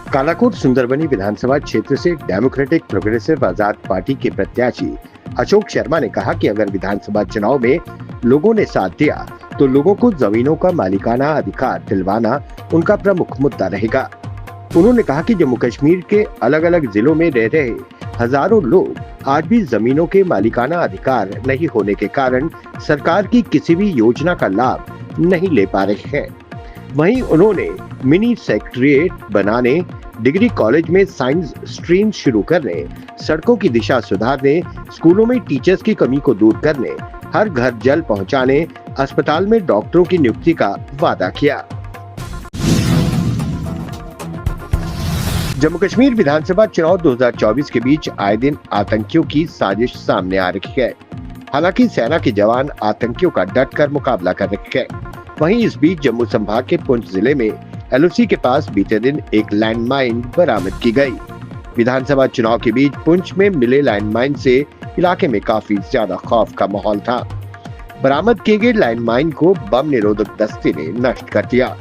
कालाकोट सुंदरबनी विधानसभा क्षेत्र से democratic progressive आजाद party के प्रत्याशी अशोक शर्मा ने कहा कि अगर विधानसभा चुनाव में लोगों ने साथ दिया तो लोगों को जमीनों का मालिकाना अधिकार दिलवाना उनका प्रमुख मुद्दा रहेगा। उन्होंने कहा कि जम्मू कश्मीर के अलग अलग जिलों में रह रहे हजारों लोग आज भी जमीनों के मालिकाना अधिकार नहीं होने के कारण सरकार की किसी भी योजना का लाभ नहीं ले पा रहे हैं। वहीं उन्होंने मिनी सेक्रेटेरिएट बनाने, डिग्री कॉलेज में साइंस स्ट्रीम शुरू करने, सड़कों की दिशा सुधारने, स्कूलों में टीचर्स की कमी को दूर करने, हर घर जल पहुंचाने, अस्पताल में डॉक्टरों की नियुक्ति का वादा किया। जम्मू कश्मीर विधानसभा चुनाव 2024 के बीच आए दिन आतंकियों की साजिश सामने आ रही है। हालांकि सेना के जवान आतंकियों का डटकर मुकाबला कर रहे हैं। वहीं इस बीच जम्मू संभाग के पुंछ जिले में एलओसी के पास बीते दिन एक लैंडमाइन बरामद की गई। विधानसभा चुनाव के बीच पुंछ में मिले लैंडमाइन से इलाके में काफी ज्यादा खौफ का माहौल था। बरामद किए गए लैंडमाइन को बम निरोधक दस्ते ने नष्ट कर दिया।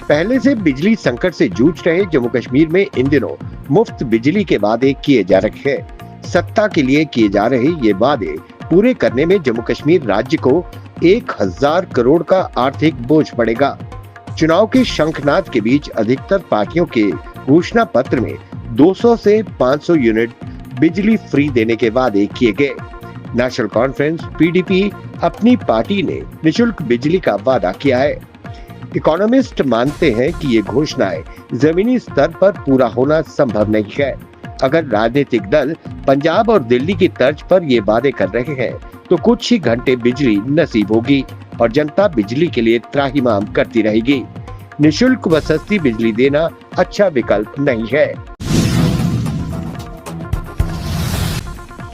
पहले से बिजली संकट से जूझ रहे जम्मू कश्मीर में इन दिनों मुफ्त बिजली के वादे किए जा रहे हैं। सत्ता के लिए किए जा रहे ये वादे पूरे करने में जम्मू कश्मीर राज्य को 1000 करोड़ का आर्थिक बोझ पड़ेगा। चुनाव के शंखनाद के बीच अधिकतर पार्टियों के घोषणा पत्र में 200 से 500 यूनिट बिजली फ्री देने के वादे किए गए। नेशनल कॉन्फ्रेंस पीडीपी अपनी पार्टी ने निशुल्क बिजली का वादा किया है। इकोनॉमिस्ट मानते हैं कि ये घोषणाएं जमीनी स्तर पर पूरा होना संभव नहीं है। अगर राजनीतिक दल पंजाब और दिल्ली की तर्ज पर ये वादे कर रहे हैं तो कुछ ही घंटे बिजली नसीब होगी और जनता बिजली के लिए त्राहिमाम करती रहेगी। निशुल्क व सस्ती बिजली देना अच्छा विकल्प नहीं है।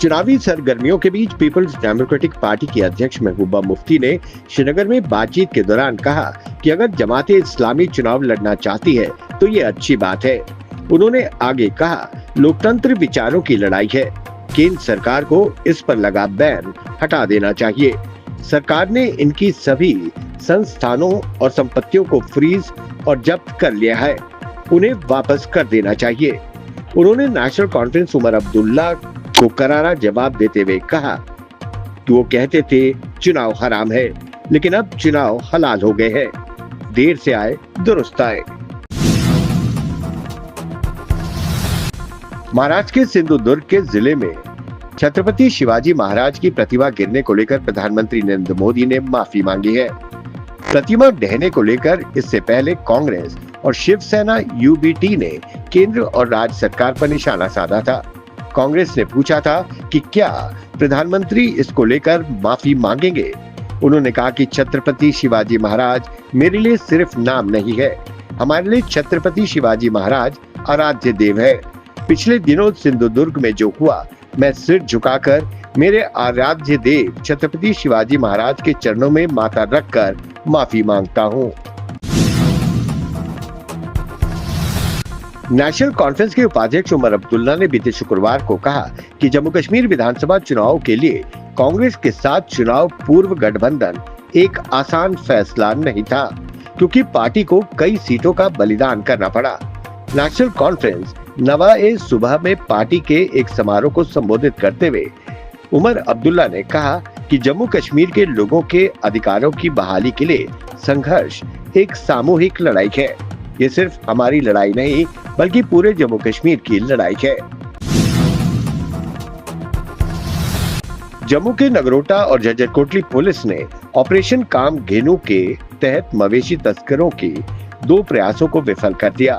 चुनावी सरगर्मियों के बीच पीपल्स डेमोक्रेटिक पार्टी की अध्यक्ष महबूबा मुफ्ती ने श्रीनगर में बातचीत के दौरान कहा कि अगर जमाते इस्लामी चुनाव लड़ना चाहती है तो ये अच्छी बात है। उन्होंने आगे कहा, लोकतंत्र विचारों की लड़ाई है। केंद्र सरकार को इस पर लगा बैन हटा देना चाहिए। सरकार ने इनकी सभी संस्थानों और संपत्तियों को फ्रीज और जब्त कर लिया है, उन्हें वापस कर देना चाहिए। उन्होंने नेशनल कॉन्फ्रेंस उमर अब्दुल्ला को करारा जवाब देते हुए कहा कि वो कहते थे चुनाव हराम है, लेकिन अब चुनाव हलाल हो गए हैं। देर से आए दुरुस्त आए। महाराष्ट्र के सिंधुदुर्ग के जिले में छत्रपति शिवाजी महाराज की प्रतिमा गिरने को लेकर प्रधानमंत्री नरेंद्र मोदी ने माफी मांगी है। प्रतिमा ढहने को लेकर इससे पहले कांग्रेस और शिवसेना यूबीटी ने केंद्र और राज्य सरकार पर निशाना साधा था। कांग्रेस ने पूछा था कि क्या प्रधानमंत्री इसको लेकर माफी मांगेंगे। उन्होंने कहा कि छत्रपति शिवाजी महाराज मेरे लिए सिर्फ नाम नहीं है, हमारे लिए छत्रपति शिवाजी महाराज आराध्य देव है। पिछले दिनों सिंधुदुर्ग में जो हुआ, मैं सिर झुकाकर मेरे आराध्य देव छत्रपति शिवाजी महाराज के चरणों में माथा रखकर माफी मांगता हूँ। नेशनल कॉन्फ्रेंस के उपाध्यक्ष उमर अब्दुल्ला ने बीते शुक्रवार को कहा कि जम्मू कश्मीर विधानसभा चुनाव के लिए कांग्रेस के साथ चुनाव पूर्व गठबंधन एक आसान फैसला नहीं था, क्योंकि पार्टी को कई सीटों का बलिदान करना पड़ा। नेशनल कॉन्फ्रेंस नवाए सुबह में पार्टी के एक समारोह को संबोधित करते हुए उमर अब्दुल्ला ने कहा कि जम्मू कश्मीर के लोगों के अधिकारों की बहाली के लिए संघर्ष एक सामूहिक लड़ाई है। ये सिर्फ हमारी लड़ाई नहीं, बल्कि पूरे जम्मू कश्मीर की लड़ाई है। जम्मू के नगरोटा और झज्जर पुलिस ने ऑपरेशन कामधेनु के तहत मवेशी तस्करों के 2 प्रयासों को विफल कर दिया।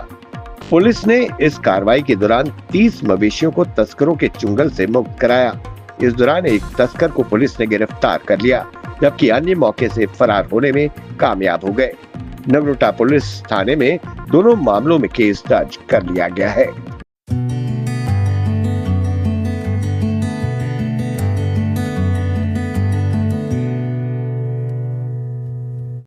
पुलिस ने इस कार्रवाई के दौरान 30 मवेशियों को तस्करों के चुंगल से मुक्त कराया। इस दौरान एक तस्कर को पुलिस ने गिरफ्तार कर लिया, जबकि अन्य मौके से फरार होने में कामयाब हो गए। नगरोटा पुलिस थाने में दोनों मामलों में केस दर्ज कर लिया गया है।